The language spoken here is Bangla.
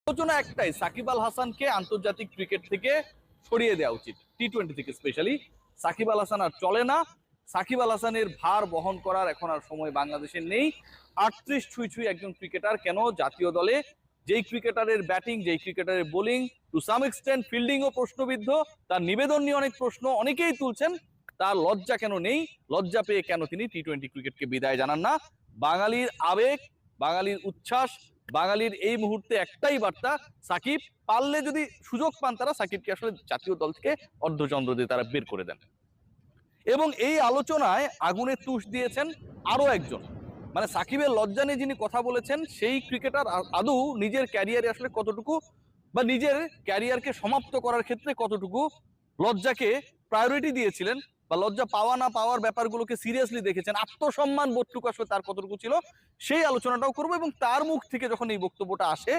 আলোচনা একটাই, সাকিব আল হাসানকে আন্তর্জাতিক ক্রিকেট থেকে সরিয়ে দেওয়া উচিত, টি-20 থেকে স্পেশালি। সাকিব আল হাসান আর চলে না। সাকিব আল হাসানের ভার বহন করার এখন আর সময় বাংলাদেশের নেই। 38 ছুঁই ছুঁই একজন ক্রিকেটার কেন জাতীয় দলে, যেই ক্রিকেটারের ব্যাটিং, যেই ক্রিকেটারের বোলিং, টু সাম এক্সটেন্ট ফিল্ডিংও প্রশ্নবিদ্ধ, তার নিবেদন নিয়ে অনেক প্রশ্ন অনেকেই তুলছেন, তার লজ্জা কেন নেই? লজ্জা পেয়ে কেন তিনি টি-20 ক্রিকেটকে বিদায় জানান না? বাঙালির আবেগ, বাঙালির উচ্ছ্বাস, বাঙালির এই মুহূর্তে একটাই বার্তা, সাকিব পারলে যদি সুযোগ পান তারা সাকিবকে আসলে জাতীয় দল থেকে অর্ধচন্দ্র দিয়ে তারা বের করে দেন। এবং এই আলোচনায় আগুনে তুষ দিয়েছেন আরো একজন, মানে সাকিবের লজ্জা নিয়ে যিনি কথা বলেছেন সেই ক্রিকেটার আদৌ নিজের ক্যারিয়ারে আসলে কতটুকু, বা নিজের ক্যারিয়ারকে সমাপ্ত করার ক্ষেত্রে কতটুকু লজ্জাকে প্রায়োরিটি দিয়েছিলেন, বা লজ্জা পাওয়া না পাওয়ার ব্যাপারগুলোকে সিরিয়াসলি দেখেছেন, আত্মসম্মান বোধটুকু আসলে তার কতটুকু ছিল, সেই আলোচনাটাও করবো। এবং তার মুখ থেকে যখন এই বক্তব্যটা আসে